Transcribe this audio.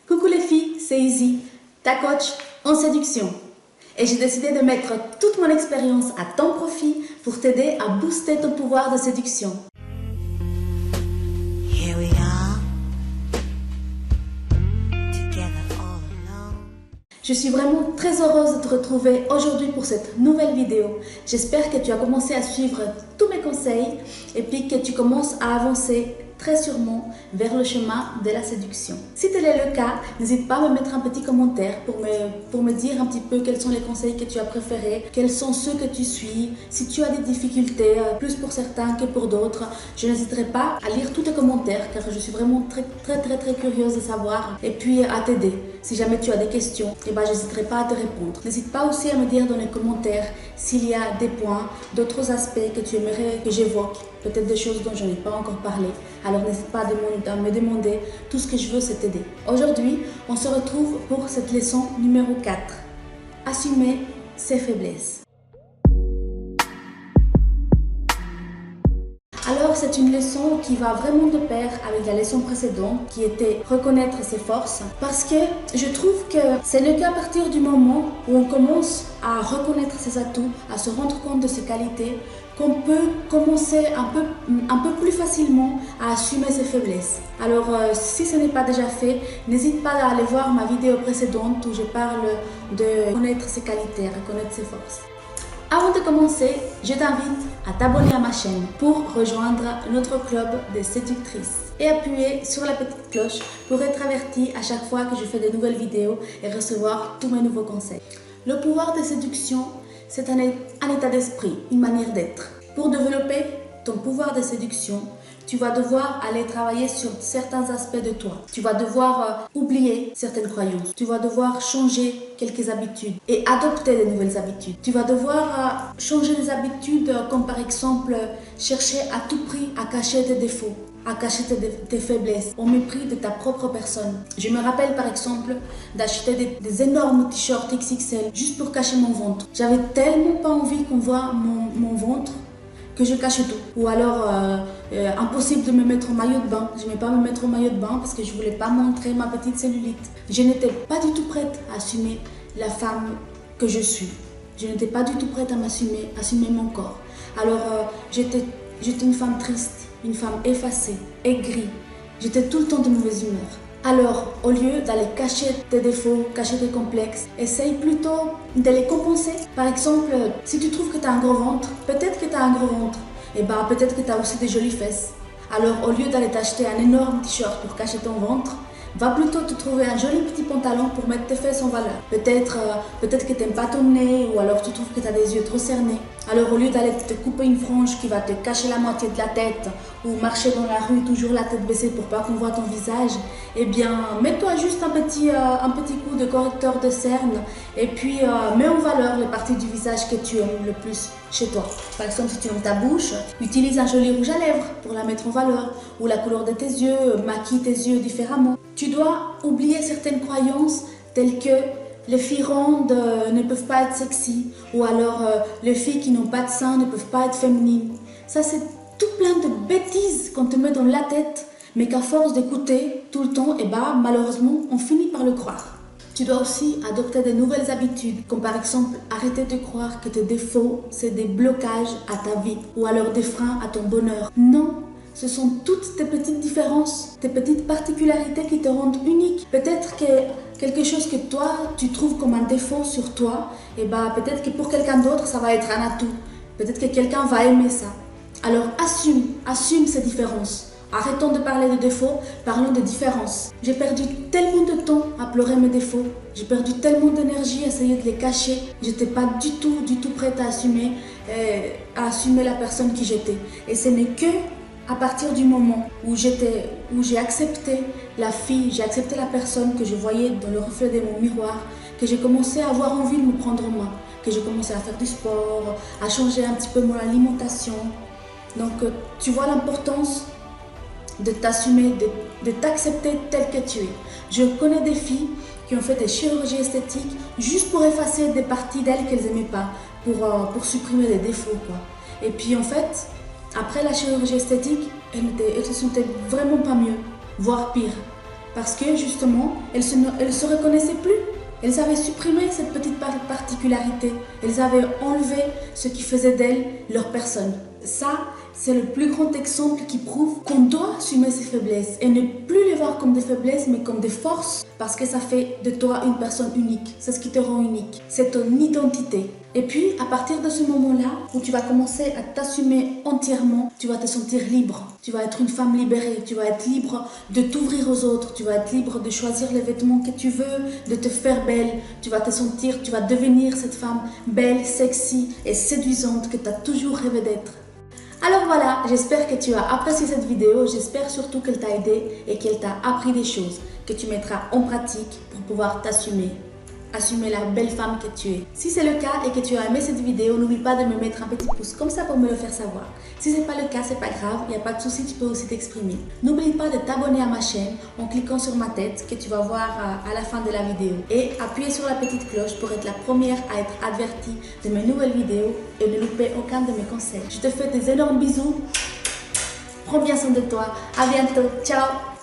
Coucou les filles, c'est Izzy, ta coach en séduction. Et j'ai décidé de mettre toute mon expérience à ton profit pour t'aider à booster ton pouvoir de séduction. Here we are, together all alone. Je suis vraiment très heureuse de te retrouver aujourd'hui pour cette nouvelle vidéo. J'espère que tu as commencé à suivre tous mes conseils et puis que tu commences à avancer très sûrement vers le chemin de la séduction. Si tel est le cas, n'hésite pas à me mettre un petit commentaire pour me dire un petit peu quels sont les conseils que tu as préférés, quels sont ceux que tu suis, si tu as des difficultés, plus pour certains que pour d'autres. Je n'hésiterai pas à lire tous tes commentaires car je suis vraiment très curieuse de savoir et puis à t'aider. Si jamais tu as des questions, je n'hésiterai pas à te répondre. N'hésite pas aussi à me dire dans les commentaires s'il y a des points, d'autres aspects que tu aimerais que j'évoque, peut-être des choses dont je n'ai pas encore parlé. Alors n'hésite pas à me demander, tout ce que je veux c'est t'aider. Aujourd'hui, on se retrouve pour cette leçon numéro 4. Assumer ses faiblesses. Alors c'est une leçon qui va vraiment de pair avec la leçon précédente qui était reconnaître ses forces, parce que je trouve que c'est le cas à partir du moment où on commence à reconnaître ses atouts, à se rendre compte de ses qualités, qu'on peut commencer un peu plus facilement à assumer ses faiblesses. Alors si ce n'est pas déjà fait, n'hésite pas à aller voir ma vidéo précédente où je parle de connaître ses qualités, reconnaître ses forces. Avant de commencer, je t'invite à t'abonner à ma chaîne pour rejoindre notre club de séductrices et appuyer sur la petite cloche pour être averti à chaque fois que je fais de nouvelles vidéos et recevoir tous mes nouveaux conseils. Le pouvoir de séduction, c'est un état d'esprit, une manière d'être. Pour développer ton pouvoir de séduction, tu vas devoir aller travailler sur certains aspects de toi. Tu vas devoir oublier certaines croyances. Tu vas devoir changer quelques habitudes et adopter de nouvelles habitudes. Tu vas devoir changer des habitudes comme par exemple chercher à tout prix à cacher tes défauts, à cacher tes faiblesses au mépris de ta propre personne. Je me rappelle par exemple d'acheter des énormes t-shirts XXL juste pour cacher mon ventre. J'avais tellement pas envie qu'on voit mon ventre que je cache tout. Ou alors, impossible de me mettre au maillot de bain. Je n'aimais pas me mettre au maillot de bain parce que je ne voulais pas montrer ma petite cellulite. Je n'étais pas du tout prête à assumer la femme que je suis. Je n'étais pas du tout prête à assumer mon corps. Alors, j'étais une femme triste, une femme effacée, aigrie. J'étais tout le temps de mauvaise humeur. Alors, au lieu d'aller cacher tes défauts, cacher tes complexes, essaye plutôt de les compenser. Par exemple, si tu trouves que tu as un gros ventre, peut-être que tu as un gros ventre, et peut-être que tu as aussi des jolies fesses. Alors, au lieu d'aller t'acheter un énorme t-shirt pour cacher ton ventre, va plutôt te trouver un joli petit pantalon pour mettre tes fesses en valeur. Peut-être que tu n'aimes pas ton nez ou alors tu trouves que tu as des yeux trop cernés. Alors au lieu d'aller te couper une frange qui va te cacher la moitié de la tête ou marcher dans la rue toujours la tête baissée pour pas qu'on voit ton visage, eh bien mets-toi juste un petit coup de correcteur de cernes et puis mets en valeur les parties du visage que tu aimes le plus chez toi. Par exemple, si tu aimes ta bouche, utilise un joli rouge à lèvres pour la mettre en valeur ou la couleur de tes yeux, maquille tes yeux différemment. Tu dois oublier certaines croyances telles que les filles rondes ne peuvent pas être sexy ou alors les filles qui n'ont pas de seins ne peuvent pas être féminines. Ça, c'est tout plein de bêtises qu'on te met dans la tête, mais qu'à force d'écouter tout le temps, malheureusement, on finit par le croire. Tu dois aussi adopter de nouvelles habitudes, comme par exemple arrêter de croire que tes défauts, c'est des blocages à ta vie ou alors des freins à ton bonheur. Non! Ce sont toutes tes petites différences, tes petites particularités qui te rendent unique. Peut-être que quelque chose que toi, tu trouves comme un défaut sur toi, peut-être que pour quelqu'un d'autre, ça va être un atout. Peut-être que quelqu'un va aimer ça. Alors assume ces différences. Arrêtons de parler de défauts, parlons de différences. J'ai perdu tellement de temps à pleurer mes défauts. J'ai perdu tellement d'énergie à essayer de les cacher. J'étais pas du tout prête à assumer la personne qui j'étais. Et ce n'est que à partir du moment où j'ai accepté la fille, j'ai accepté la personne que je voyais dans le reflet de mon miroir, que j'ai commencé à avoir envie de me prendre en main, que j'ai commencé à faire du sport, à changer un petit peu mon alimentation. Donc tu vois l'importance de t'assumer, de t'accepter tel que tu es. Je connais des filles qui ont fait des chirurgies esthétiques juste pour effacer des parties d'elles qu'elles n'aimaient pas, pour supprimer des défauts, quoi. Et puis en fait, après la chirurgie esthétique, elles se sentaient vraiment pas mieux, voire pire. parce que justement, elles se reconnaissaient plus. Elles avaient supprimé cette petite particularité. Elles avaient enlevé ce qui faisait d'elles leur personne. Ça, c'est le plus grand exemple qui prouve qu'on doit assumer ses faiblesses et ne plus les voir comme des faiblesses mais comme des forces, parce que ça fait de toi une personne unique. C'est ce qui te rend unique. C'est ton identité. Et puis, à partir de ce moment-là, où tu vas commencer à t'assumer entièrement, tu vas te sentir libre. Tu vas être une femme libérée. Tu vas être libre de t'ouvrir aux autres. Tu vas être libre de choisir les vêtements que tu veux, de te faire belle. Tu vas devenir cette femme belle, sexy et séduisante que tu as toujours rêvé d'être. Alors voilà, j'espère que tu as apprécié cette vidéo, j'espère surtout qu'elle t'a aidé et qu'elle t'a appris des choses que tu mettras en pratique pour pouvoir t'assumer. Assumer la belle femme que tu es. Si c'est le cas et que tu as aimé cette vidéo, n'oublie pas de me mettre un petit pouce comme ça pour me le faire savoir. Si ce n'est pas le cas, c'est pas grave, il n'y a pas de souci, tu peux aussi t'exprimer. N'oublie pas de t'abonner à ma chaîne en cliquant sur ma tête que tu vas voir à la fin de la vidéo. Et appuyer sur la petite cloche pour être la première à être avertie de mes nouvelles vidéos et ne louper aucun de mes conseils. Je te fais des énormes bisous. Prends bien soin de toi. À bientôt. Ciao.